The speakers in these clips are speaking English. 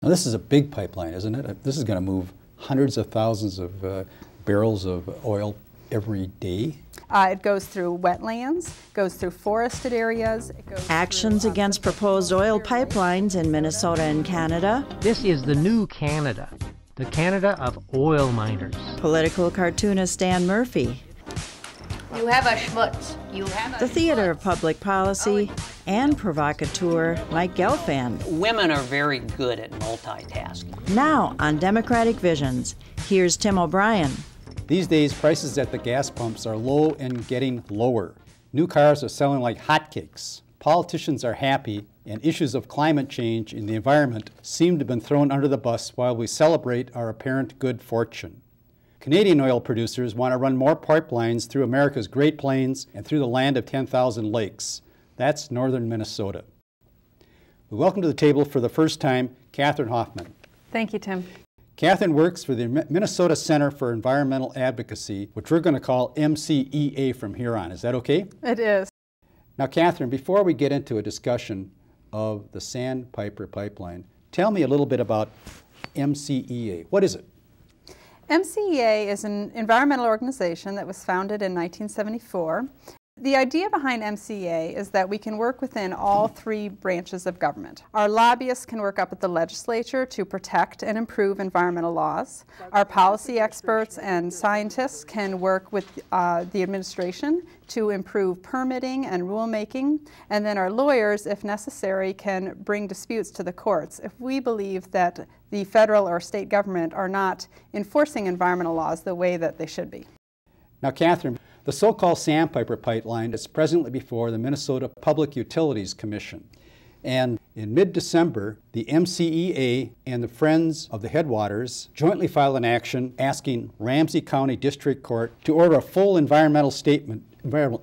Now this is a big pipeline, isn't it? This is going to move hundreds of thousands of barrels of oil every day. It goes through wetlands, goes through forested areas. Actions against proposed oil pipelines in Minnesota and Canada. This is the new Canada, the Canada of oil miners. Political cartoonist Dan Murphy. You have a schmutz. You have a The theater of public policy and provocateur Mike Gelfand. Women are very good at multitasking. Now on Democratic Visions, here's Tim O'Brien. These days, prices at the gas pumps are low and getting lower. New cars are selling like hotcakes. Politicians are happy, and issues of climate change and the environment seem to have been thrown under the bus while we celebrate our apparent good fortune. Canadian oil producers want to run more pipelines through America's Great Plains and through the land of 10,000 lakes. That's northern Minnesota. We welcome to the table for the first time Catherine Hoffman. Thank you, Tim. Catherine works for the Minnesota Center for Environmental Advocacy, which we're going to call MCEA from here on. Is that okay? It is. Now, Catherine, before we get into a discussion of the Sandpiper pipeline, tell me a little bit about MCEA. What is it? MCEA is an environmental organization that was founded in 1974. The idea behind MCEA is that we can work within all three branches of government. Our lobbyists can work up at the legislature to protect and improve environmental laws. Our policy experts and scientists can work with the administration to improve permitting and rulemaking. And then our lawyers, if necessary, can bring disputes to the courts if we believe that the federal or state government are not enforcing environmental laws the way that they should be. Now, Catherine, the so-called Sandpiper pipeline is presently before the Minnesota Public Utilities Commission. And in mid-December, the MCEA and the Friends of the Headwaters jointly filed an action asking Ramsey County District Court to order a full environmental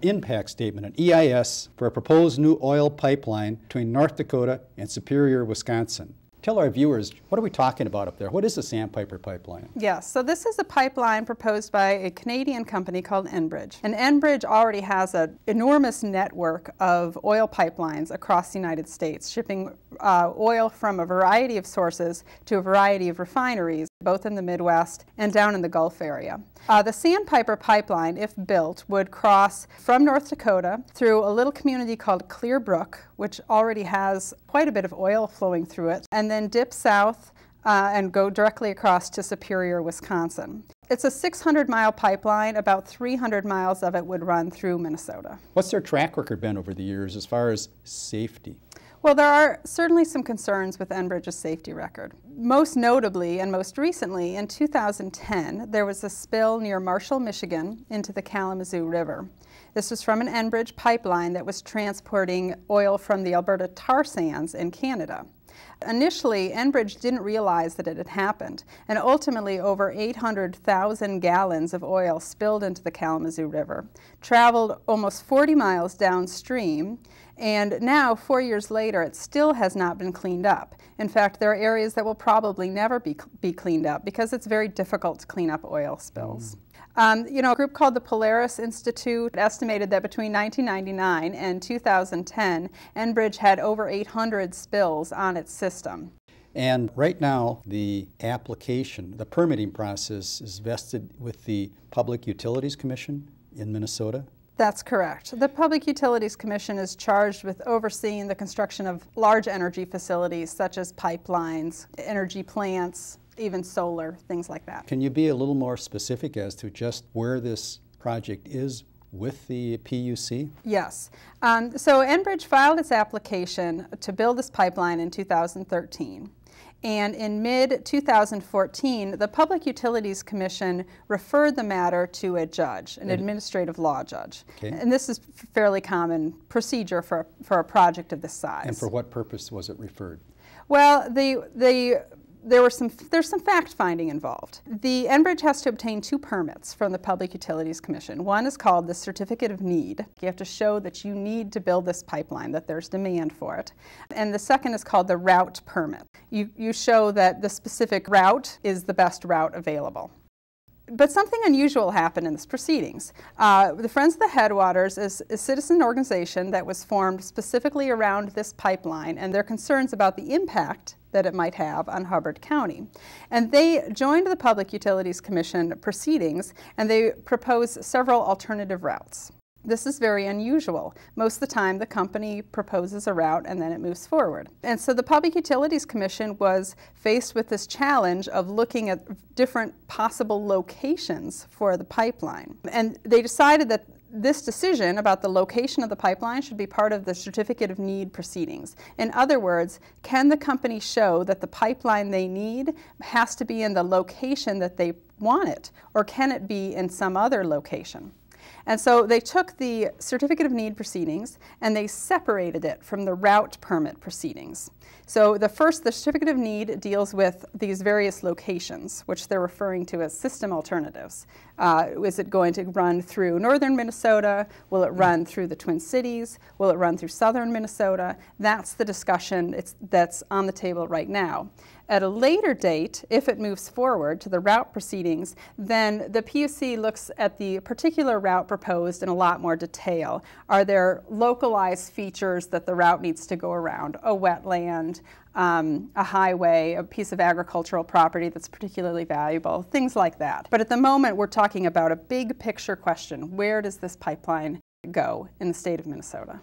impact statement, an EIS, for a proposed new oil pipeline between North Dakota and Superior, Wisconsin. Tell our viewers, what are we talking about up there? What is the Sandpiper pipeline? Yes, so this is a pipeline proposed by a Canadian company called Enbridge. And Enbridge already has an enormous network of oil pipelines across the United States, shipping oil from a variety of sources to a variety of refineries, both in the Midwest and down in the Gulf area. The Sandpiper pipeline, if built, would cross from North Dakota through a little community called Clear Brook, which already has quite a bit of oil flowing through it, and then dip south and go directly across to Superior, Wisconsin. It's a 600-mile pipeline. About 300 miles of it would run through Minnesota. What's their track record been over the years as far as safety? Well, there are certainly some concerns with Enbridge's safety record. Most notably and most recently, in 2010, there was a spill near Marshall, Michigan, into the Kalamazoo River. This was from an Enbridge pipeline that was transporting oil from the Alberta tar sands in Canada. Initially, Enbridge didn't realize that it had happened, and ultimately over 800,000 gallons of oil spilled into the Kalamazoo River, traveled almost 40 miles downstream, and now, 4 years later, it still has not been cleaned up. In fact, there are areas that will probably never be cleaned up because it's very difficult to clean up oil spills. A group called the Polaris Institute estimated that between 1999 and 2010, Enbridge had over 800 spills on its system. And right now, the application, the permitting process is vested with the Public Utilities Commission in Minnesota? That's correct. The Public Utilities Commission is charged with overseeing the construction of large energy facilities such as pipelines, energy plants, even solar, things like that. Can you be a little more specific as to just where this project is with the PUC? Yes. So Enbridge filed its application to build this pipeline in 2013. And in mid-2014, the Public Utilities Commission referred the matter to a judge, an administrative law judge. Okay. And this is fairly common procedure for a project of this size. And for what purpose was it referred? Well, there's some fact-finding involved. The Enbridge has to obtain two permits from the Public Utilities Commission. One is called the Certificate of Need. You have to show that you need to build this pipeline, that there's demand for it. And the second is called the Route Permit. You show that the specific route is the best route available. But something unusual happened in this proceedings. The Friends of the Headwaters is a citizen organization that was formed specifically around this pipeline and their concerns about the impact that it might have on Hubbard County. And they joined the Public Utilities Commission proceedings, and they proposed several alternative routes. This is very unusual. Most of the time the company proposes a route and then it moves forward. And so the Public Utilities Commission was faced with this challenge of looking at different possible locations for the pipeline. And they decided that this decision about the location of the pipeline should be part of the Certificate of Need proceedings. In other words, can the company show that the pipeline they need has to be in the location that they want it, or can it be in some other location? And so they took the Certificate of Need proceedings and they separated it from the route permit proceedings. So the Certificate of Need deals with these various locations, which they're referring to as system alternatives. Is it going to run through northern Minnesota? Will it run through the Twin Cities? Will it run through southern Minnesota? That's the discussion that's on the table right now. At a later date, if it moves forward to the route proceedings, then the PUC looks at the particular route proposed in a lot more detail. Are there localized features that the route needs to go around? A wetland, a highway, a piece of agricultural property that's particularly valuable, things like that. But at the moment, we're talking about a big picture question. Where does this pipeline go in the state of Minnesota?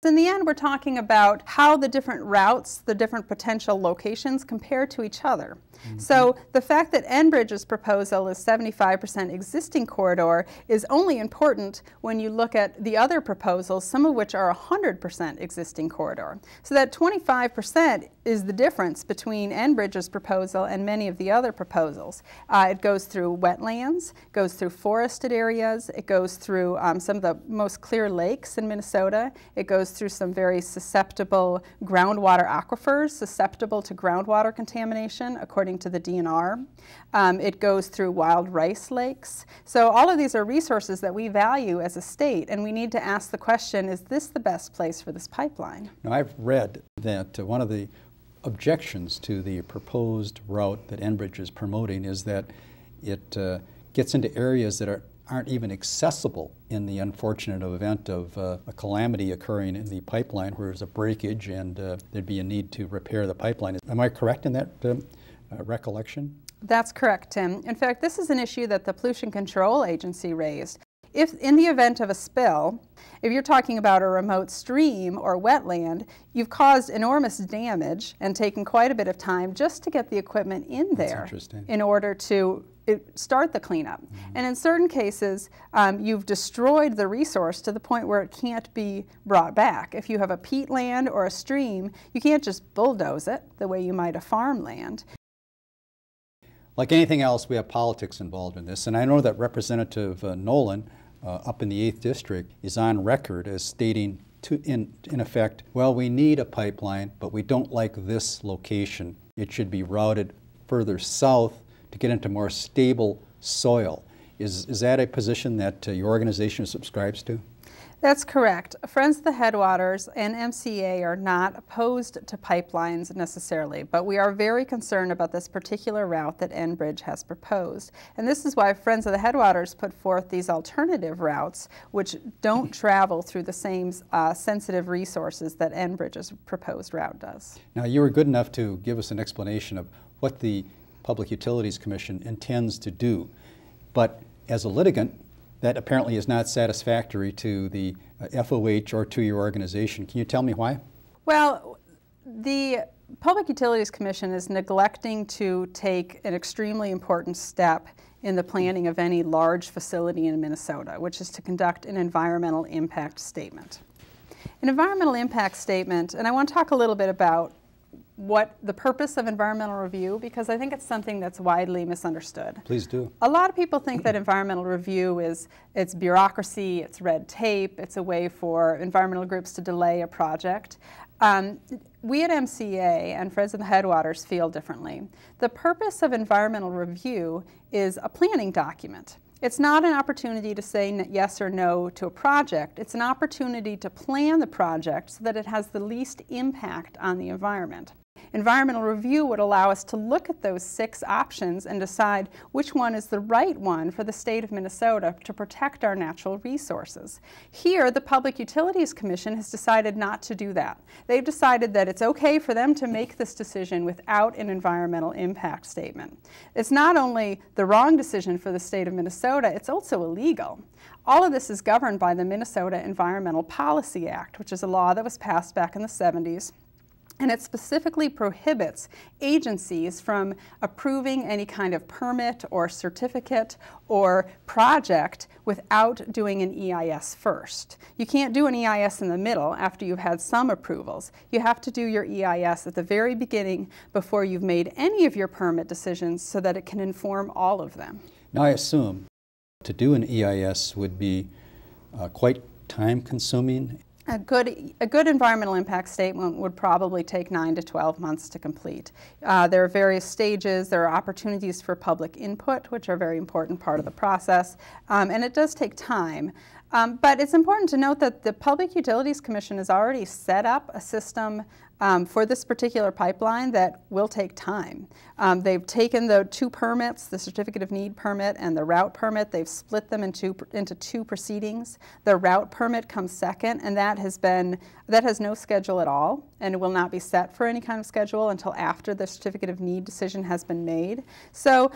In the end, we're talking about how the different routes, the different potential locations compare to each other. Mm-hmm. So the fact that Enbridge's proposal is 75% existing corridor is only important when you look at the other proposals, some of which are 100% existing corridor. So that 25% is the difference between Enbridge's proposal and many of the other proposals. It goes through wetlands, goes through forested areas, it goes through some of the most clear lakes in Minnesota, it goes through some very susceptible groundwater aquifers, susceptible to groundwater contamination, according to the DNR. It goes through wild rice lakes. So all of these are resources that we value as a state, and we need to ask the question, is this the best place for this pipeline? Now, I've read that one of the objections to the proposed route that Enbridge is promoting is that it gets into areas that aren't even accessible in the unfortunate event of a calamity occurring in the pipeline where there's a breakage and there'd be a need to repair the pipeline. Am I correct in that recollection? That's correct, Tim. In fact, this is an issue that the Pollution Control Agency raised. If in the event of a spill, if you're talking about a remote stream or wetland, you've caused enormous damage and taken quite a bit of time just to get the equipment in there in order to start the cleanup. Mm-hmm. And in certain cases, you've destroyed the resource to the point where it can't be brought back. If you have a peatland or a stream, you can't just bulldoze it the way you might a farmland. Like anything else, we have politics involved in this, and I know that Representative Nolan up in the 8th District is on record as stating in effect, well, we need a pipeline, but we don't like this location. It should be routed further south to get into more stable soil. Is that a position that your organization subscribes to? That's correct. Friends of the Headwaters and MCA are not opposed to pipelines necessarily, but we are very concerned about this particular route that Enbridge has proposed. And this is why Friends of the Headwaters put forth these alternative routes which don't travel through the same sensitive resources that Enbridge's proposed route does. Now, you were good enough to give us an explanation of what the Public Utilities Commission intends to do, but as a litigant, that apparently is not satisfactory to the FOH or to your organization. Can you tell me why? Well, the Public Utilities Commission is neglecting to take an extremely important step in the planning of any large facility in Minnesota, which is to conduct an environmental impact statement. An environmental impact statement, and I want to talk a little bit about what the purpose of environmental review, because I think it's something that's widely misunderstood. Please do. A lot of people think that environmental review it's bureaucracy, it's red tape, it's a way for environmental groups to delay a project. We at MCA and Friends of the Headwaters feel differently. The purpose of environmental review is a planning document. It's not an opportunity to say yes or no to a project. It's an opportunity to plan the project so that it has the least impact on the environment. environmental review would allow us to look at those 6 options and decide which one is the right one for the state of Minnesota to protect our natural resources. Here, the Public Utilities Commission has decided not to do that. They've decided that it's okay for them to make this decision without an environmental impact statement. It's not only the wrong decision for the state of Minnesota, it's also illegal. All of this is governed by the Minnesota Environmental Policy Act, which is a law that was passed back in the 70s. And it specifically prohibits agencies from approving any kind of permit or certificate or project without doing an EIS first. You can't do an EIS in the middle after you've had some approvals. You have to do your EIS at the very beginning before you've made any of your permit decisions so that it can inform all of them. Now I assume to do an EIS would be quite time-consuming. A good environmental impact statement would probably take 9 to 12 months to complete. There are various stages. There are opportunities for public input, which are a very important part of the process, and it does take time. But it's important to note that the Public Utilities Commission has already set up a system for this particular pipeline that will take time. They've taken the 2 permits, the Certificate of Need permit and the route permit, they've split them into 2 proceedings. The route permit comes second, and that has no schedule at all, and it will not be set for any kind of schedule until after the Certificate of Need decision has been made. So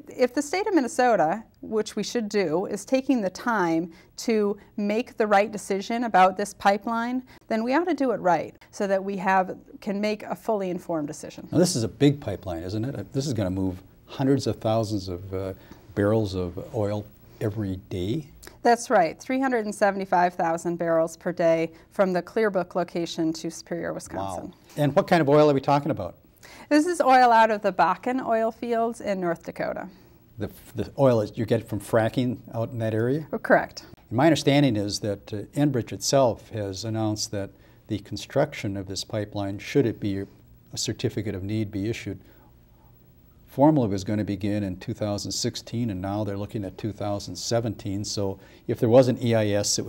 if the state of Minnesota, which we should do, is taking the time to make the right decision about this pipeline, then we ought to do it right so that we can make a fully informed decision. Now this is a big pipeline, isn't it? This is going to move hundreds of thousands of barrels of oil every day? That's right, 375,000 barrels per day from the Clearbrook location to Superior, Wisconsin. Wow. And what kind of oil are we talking about? This is oil out of the Bakken oil fields in North Dakota. The oil you get from fracking out in that area? Correct. My understanding is that Enbridge itself has announced that the construction of this pipeline, should it be a certificate of need be issued, formally was going to begin in 2016, and now they're looking at 2017. So if there was an EIS, it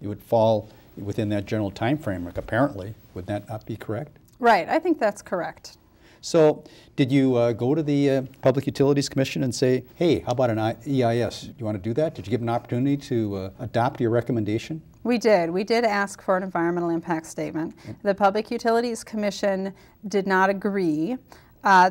would fall within that general time framework, apparently. Would that not be correct? Right, I think that's correct. So did you go to the Public Utilities Commission and say, hey, how about an EIS? Do you want to do that? Did you give an opportunity to adopt your recommendation? We did. We did ask for an environmental impact statement. The Public Utilities Commission did not agree.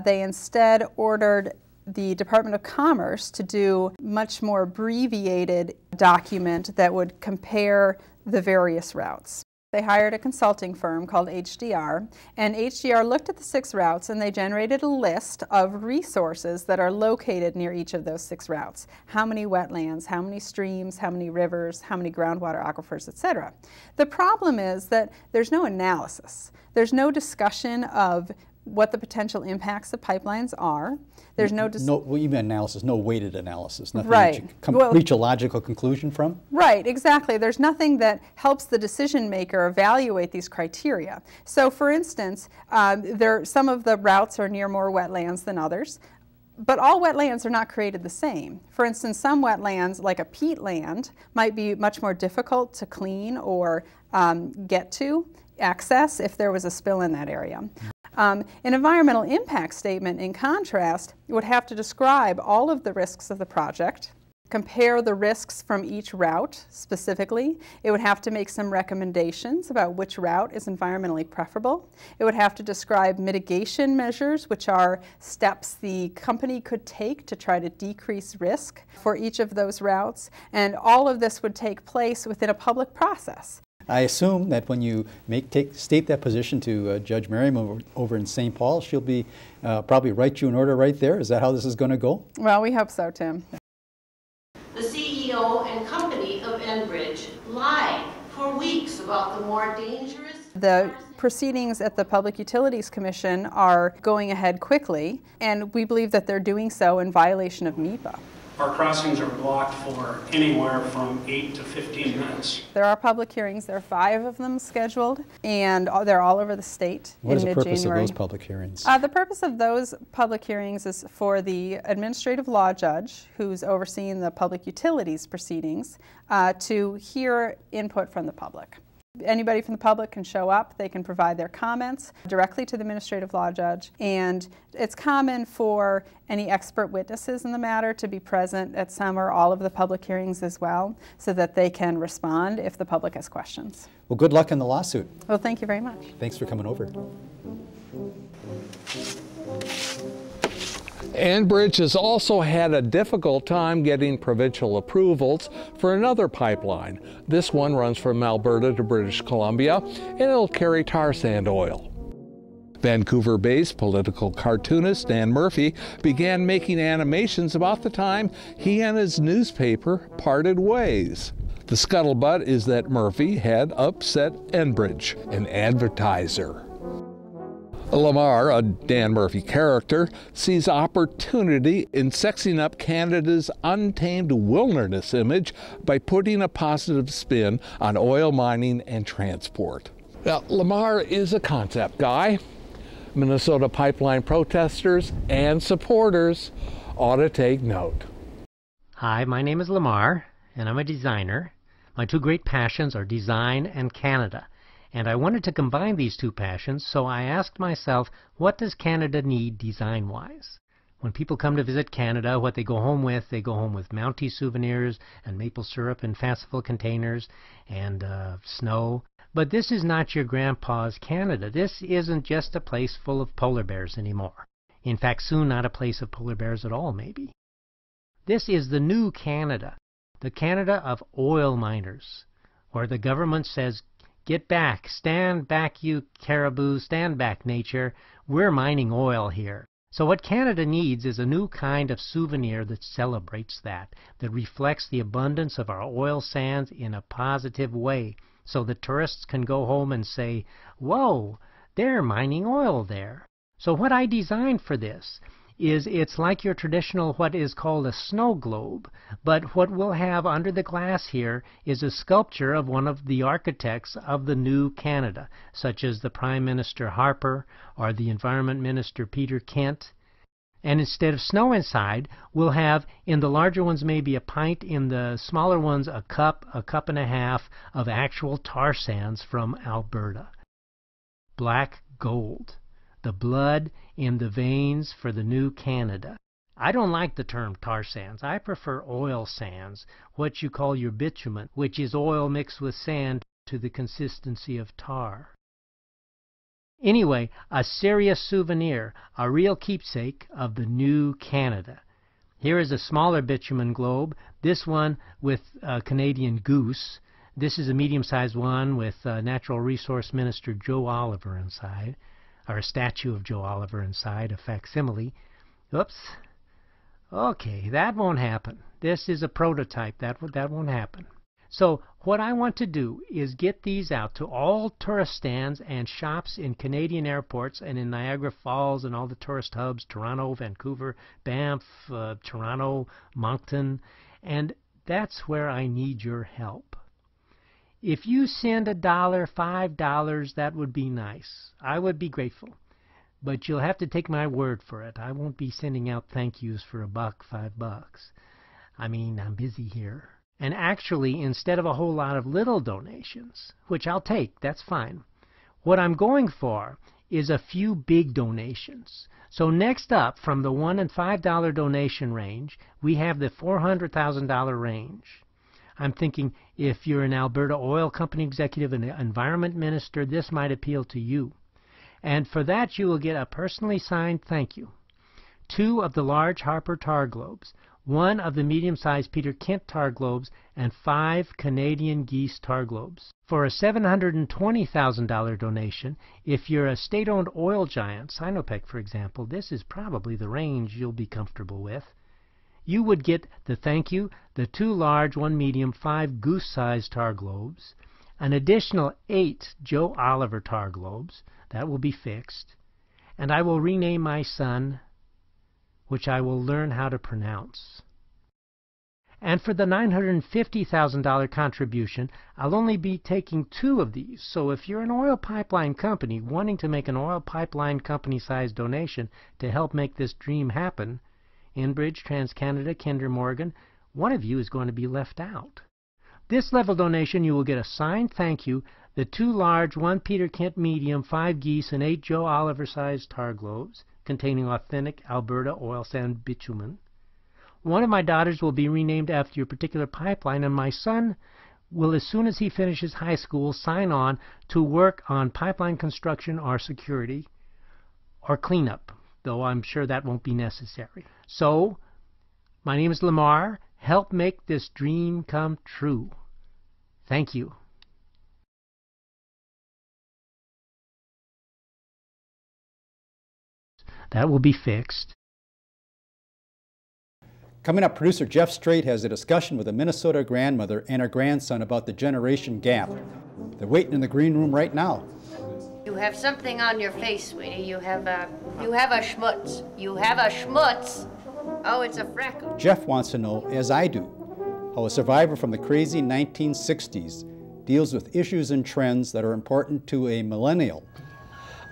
They instead ordered the Department of Commerce to do a much more abbreviated document that would compare the various routes. They hired a consulting firm called HDR, and HDR looked at the 6 routes and they generated a list of resources that are located near each of those 6 routes. How many wetlands, how many streams, how many rivers, how many groundwater aquifers, etc. The problem is that there's no analysis. There's no discussion of what the potential impacts of pipelines are. There's no even analysis, no weighted analysis, nothing right. that you reach a logical conclusion from? Right, exactly. There's nothing that helps the decision maker evaluate these criteria. So for instance, some of the routes are near more wetlands than others, but all wetlands are not created the same. For instance, some wetlands, like a peatland, might be much more difficult to clean or access if there was a spill in that area. An environmental impact statement, in contrast, would have to describe all of the risks of the project, compare the risks from each route specifically. It would have to make some recommendations about which route is environmentally preferable. It would have to describe mitigation measures, which are steps the company could take to try to decrease risk for each of those routes. And all of this would take place within a public process. I assume that when you state that position to Judge Merriam over in St. Paul, she'll be probably write you an order right there. Is that how this is going to go? Well, we hope so, Tim. The CEO and company of Enbridge lied for weeks about the more dangerous... The proceedings at the Public Utilities Commission are going ahead quickly, and we believe that they're doing so in violation of NEPA. Our crossings are blocked for anywhere from 8 to 15 minutes. There are public hearings. There are 5 of them scheduled, and they're all over the state in mid-January. What is the purpose of those public hearings? The purpose of those public hearings is for the administrative law judge, who's overseeing the public utilities proceedings, to hear input from the public. Anybody from the public can show up. They can provide their comments directly to the administrative law judge, and it's common for any expert witnesses in the matter to be present at some or all of the public hearings as well, so that they can respond if the public has questions. Well, good luck in the lawsuit. Well, thank you very much. Thanks for coming over. Enbridge has also had a difficult time getting provincial approvals for another pipeline. This one runs from Alberta to British Columbia, and it'll carry tar sand oil. Vancouver-based political cartoonist Dan Murphy began making animations about the time he and his newspaper parted ways. The scuttlebutt is that Murphy had upset Enbridge, an advertiser. Lamar, a Dan Murphy character, sees opportunity in sexing up Canada's untamed wilderness image by putting a positive spin on oil mining and transport. Now, Lamar is a concept guy. Minnesota pipeline protesters and supporters ought to take note. Hi, my name is Lamar, and I'm a designer. My two great passions are design and Canada. And I wanted to combine these two passions, so I asked myself, what does Canada need design-wise? When people come to visit Canada, what they go home with Mountie souvenirs and maple syrup in fanciful containers and snow. But this is not your grandpa's Canada. This isn't just a place full of polar bears anymore. In fact, soon not a place of polar bears at all, maybe. This is the new Canada, the Canada of oil miners, where the government says, get back, stand back, you caribou, stand back, nature. We're mining oil here. So what Canada needs is a new kind of souvenir that celebrates that reflects the abundance of our oil sands in a positive way, so that tourists can go home and say, whoa, they're mining oil there. So what I designed for this is it's like your traditional what is called a snow globe, but what we'll have under the glass here is a sculpture of one of the architects of the new Canada, such as the Prime Minister Harper or the Environment Minister Peter Kent. And instead of snow inside, we'll have, in the larger ones maybe a pint, in the smaller ones a cup and a half of actual tar sands from Alberta. Black gold. The blood in the veins for the new Canada. I don't like the term tar sands. I prefer oil sands, what you call your bitumen, which is oil mixed with sand to the consistency of tar. Anyway, a serious souvenir, a real keepsake of the new Canada. Here is a smaller bitumen globe, this one with a Canadian goose. This is a medium-sized one with Natural Resource Minister Joe Oliver inside. Or a statue of Joe Oliver inside, a facsimile. Oops. Okay, that won't happen. This is a prototype. That won't happen. So what I want to do is get these out to all tourist stands and shops in Canadian airports and in Niagara Falls and all the tourist hubs, Toronto, Vancouver, Banff, Toronto, Moncton, and that's where I need your help. If you send $1, $5, that would be nice. I would be grateful. But you'll have to take my word for it. I won't be sending out thank yous for $1, $5. I mean, I'm busy here. And actually, instead of a whole lot of little donations, which I'll take, that's fine, what I'm going for is a few big donations. So next up, from the $1 and $5 donation range, we have the $400,000 range. I'm thinking if you're an Alberta Oil Company executive and an environment minister, this might appeal to you. And for that, you will get a personally signed thank you. 2 of the large Harper tar globes, 1 of the medium-sized Peter Kent tar globes, and 5 Canadian geese tar globes. For a $720,000 donation, if you're a state-owned oil giant, Sinopec for example, this is probably the range you'll be comfortable with. You would get the thank you, the 2 large, 1 medium, 5 goose-sized tar globes, an additional 8 Joe Oliver tar globes, that will be fixed, and I will rename my son, which I will learn how to pronounce. And for the $950,000 contribution, I'll only be taking 2 of these. So if you're an oil pipeline company wanting to make an oil pipeline company-sized donation to help make this dream happen, Enbridge, TransCanada, Kinder Morgan, one of you is going to be left out. This level donation, you will get a signed thank you, the 2 large, 1 Peter Kent medium, 5 geese, and 8 Joe Oliver-sized tar globes containing authentic Alberta oil sand bitumen. One of my daughters will be renamed after your particular pipeline, and my son will, as soon as he finishes high school, sign on to work on pipeline construction or security or cleanup, though I'm sure that won't be necessary. So, my name is Lamar. Help make this dream come true. Thank you. That will be fixed. Coming up, producer Jeff Strait has a discussion with a Minnesota grandmother and her grandson about the generation gap. They're waiting in the green room right now. You have something on your face, sweetie. You have a schmutz. You have a schmutz. Oh, it's a freckle. Jeff wants to know, as I do, how a survivor from the crazy 1960s deals with issues and trends that are important to a millennial.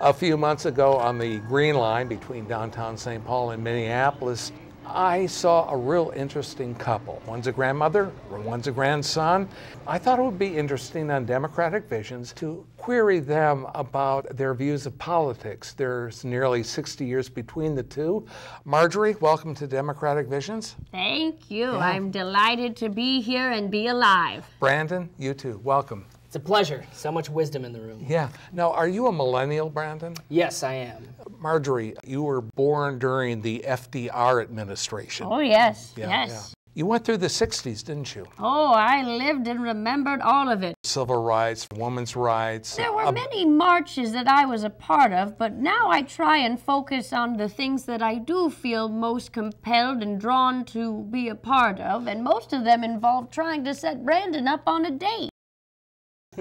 A few months ago on the Green Line between downtown St. Paul and Minneapolis, I saw a real interesting couple. One's a grandmother, one's a grandson. I thought it would be interesting on Democratic Visions to query them about their views of politics. There's nearly 60 years between the two. Marjorie, welcome to Democratic Visions. Thank you. Yeah. I'm delighted to be here and be alive. Brandon, you too. Welcome. It's a pleasure. So much wisdom in the room. Yeah. Now, are you a millennial, Brandon? Yes, I am. Marjorie, you were born during the FDR administration. Oh, yes, yes. Yeah. You went through the 60s, didn't you? Oh, I lived and remembered all of it. Civil rights, women's rights. There were many marches that I was a part of, but now I try and focus on the things that I do feel most compelled and drawn to be a part of, and most of them involve trying to set Brandon up on a date.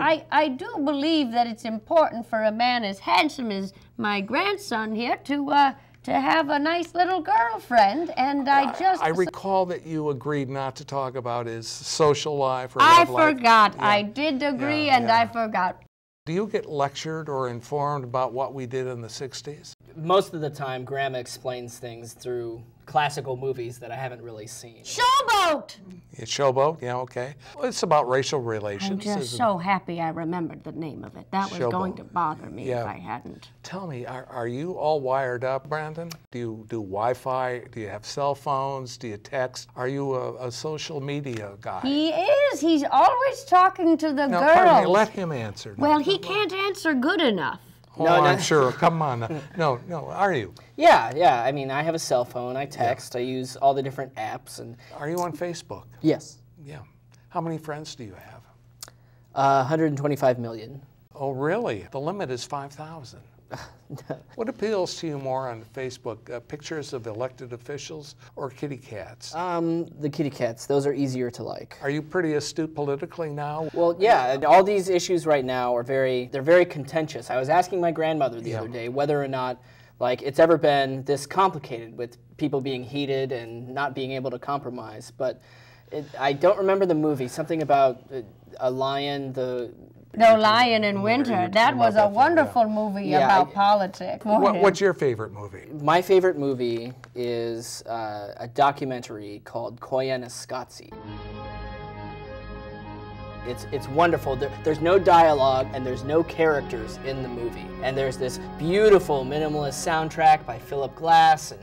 I do believe that it's important for a man as handsome as my grandson here to have a nice little girlfriend, and I recall that you agreed not to talk about his social life or I love life. forgot. Yeah. I did agree, and I forgot. Do you get lectured or informed about what we did in the 60s? Most of the time, Grandma explains things through classical movies that I haven't really seen. Showboat! Showboat, yeah, okay. Well, it's about racial relations. I'm just so happy I remembered the name of it. That was going to bother me if I hadn't. Tell me, are you all wired up, Brandon? Do you do Wi-Fi? Do you have cell phones? Do you text? Are you a social media guy? He is. He's always talking to the girls. Pardon me, let him answer. Well, he can't answer good enough. Oh, no, I'm sure. Come on. No, are you? Yeah. I mean, I have a cell phone. I text. I use all the different apps. And are you on Facebook? Yes. Yeah. How many friends do you have? 125 million. Oh, really? The limit is 5,000. What appeals to you more on Facebook, pictures of elected officials or kitty cats? The kitty cats. Those are easier to like. Are you pretty astute politically now? Well, yeah. All these issues right now are they're very contentious. I was asking my grandmother the other day whether or not it's ever been this complicated with people being heated and not being able to compromise. But I don't remember the movie. Something about a lion, No, Lion in Winter. That was a wonderful movie about politics. What's your favorite movie? My favorite movie is a documentary called KOYAANISQATSI. It's wonderful. There's no dialogue and there's no characters in the movie. And there's this beautiful minimalist soundtrack by Philip Glass. And,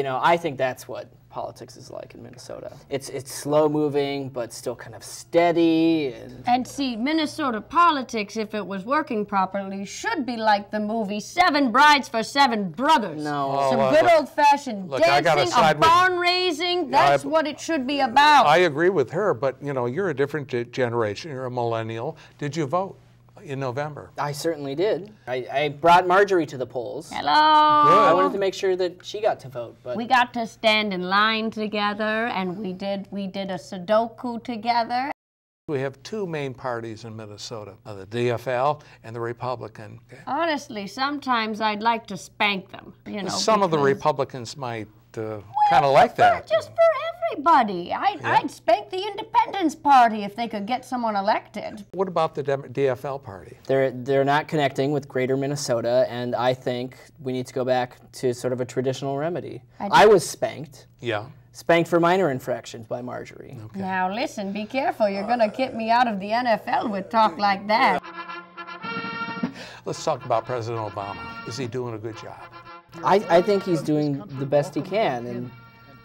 I think that's what politics is like in Minnesota. It's slow moving, but still kind of steady. And see, Minnesota politics, if it was working properly, should be like the movie 7 Brides for 7 Brothers. No. Some good old-fashioned dancing, a barn raising. That's what it should be about. I agree with her, but you're a different generation. You're a millennial. Did you vote in November? I certainly did. I brought Marjorie to the polls. Hello. Good. I wanted to make sure that she got to vote. But we got to stand in line together, and we did a Sudoku together. We have 2 main parties in Minnesota, the DFL and the Republican. Okay. Honestly, sometimes I'd like to spank them. Some of the Republicans might kind of like that. Just for everybody. I'd spank the Independence Party if they could get someone elected. What about the DFL party? They're not connecting with Greater Minnesota, and I think we need to go back to sort of a traditional remedy. I was spanked. Yeah. Spanked for minor infractions by Marjorie. Okay. Now listen, be careful. You're going to get me out of the NFL with talk like that. Let's talk about President Obama. Is he doing a good job? I think he's doing the best he can, and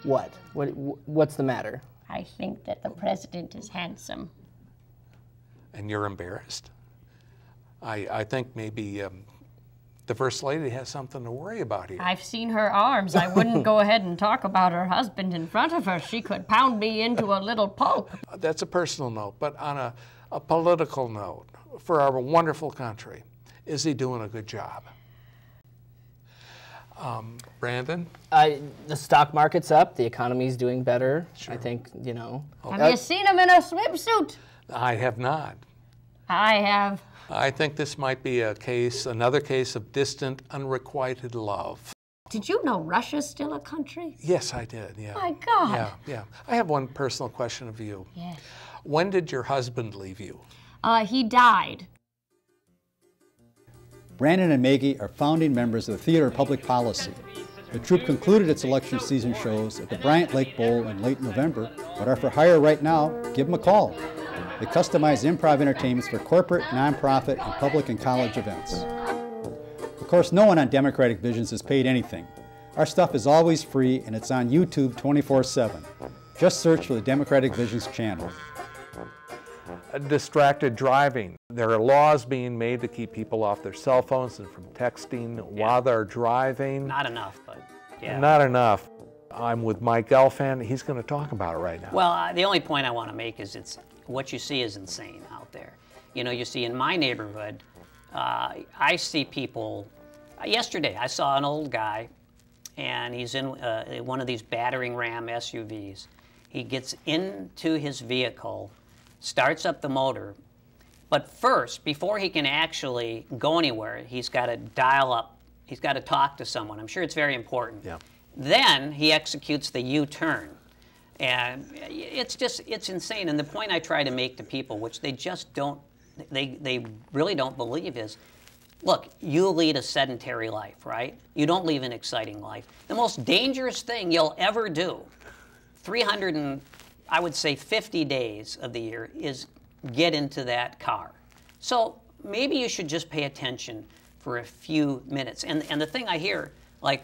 what's the matter? I think that the president is handsome. And you're embarrassed? I think maybe the First Lady has something to worry about here. I've seen her arms. I wouldn't go ahead and talk about her husband in front of her. She could pound me into a little pulp. That's a personal note, but on a political note, for our wonderful country, is he doing a good job? Brandon? The stock market's up. The economy's doing better. Sure. I think, you know. Have you seen him in a swimsuit? I have not. I have. I think this might be another case of distant, unrequited love. Did you know Russia's still a country? Yes, I did, yeah. My God. Yeah, yeah. I have one personal question of you. Yes. When did your husband leave you? He died. Brandon and Maggie are founding members of the Theater of Public Policy. The troupe concluded its election season shows at the Bryant Lake Bowl in late November, but are for hire right now. Give them a call. They customize improv entertainments for corporate, nonprofit, and public and college events. Of course, no one on Democratic Visions is paid anything. Our stuff is always free, and it's on YouTube 24/7. Just search for the Democratic Visions channel. Distracted driving. There are laws being made to keep people off their cell phones and from texting while they're driving. Not enough, but yeah. Not enough. I'm with Mike Gelfand. He's going to talk about it right now. Well, the only point I want to make is what you see is insane out there. You know, you see in my neighborhood, I see people. Yesterday, I saw an old guy, and he's in one of these battering ram SUVs. He gets into his vehicle, starts up the motor, but first, before he can actually go anywhere, he's got to dial up. He's got to talk to someone. I'm sure it's very important. Yeah. Then he executes the U-turn. And it's insane. And the point I try to make to people, which they just don't, they really don't believe is, look, you lead a sedentary life, right? You don't live an exciting life. The most dangerous thing you'll ever do, 50 days of the year, is get into that car. So maybe you should just pay attention for a few minutes. And the thing I hear, like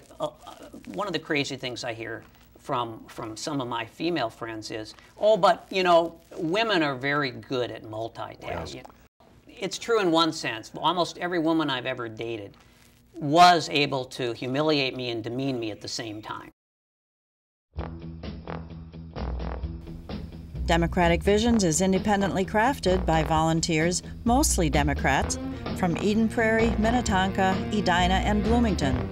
one of the crazy things I hear from some of my female friends is, oh, but you know, women are very good at multitasking. Yes. It's true in one sense. Almost every woman I've ever dated was able to humiliate me and demean me at the same time. Democratic Visions is independently crafted by volunteers, mostly Democrats, from Eden Prairie, Minnetonka, Edina, and Bloomington.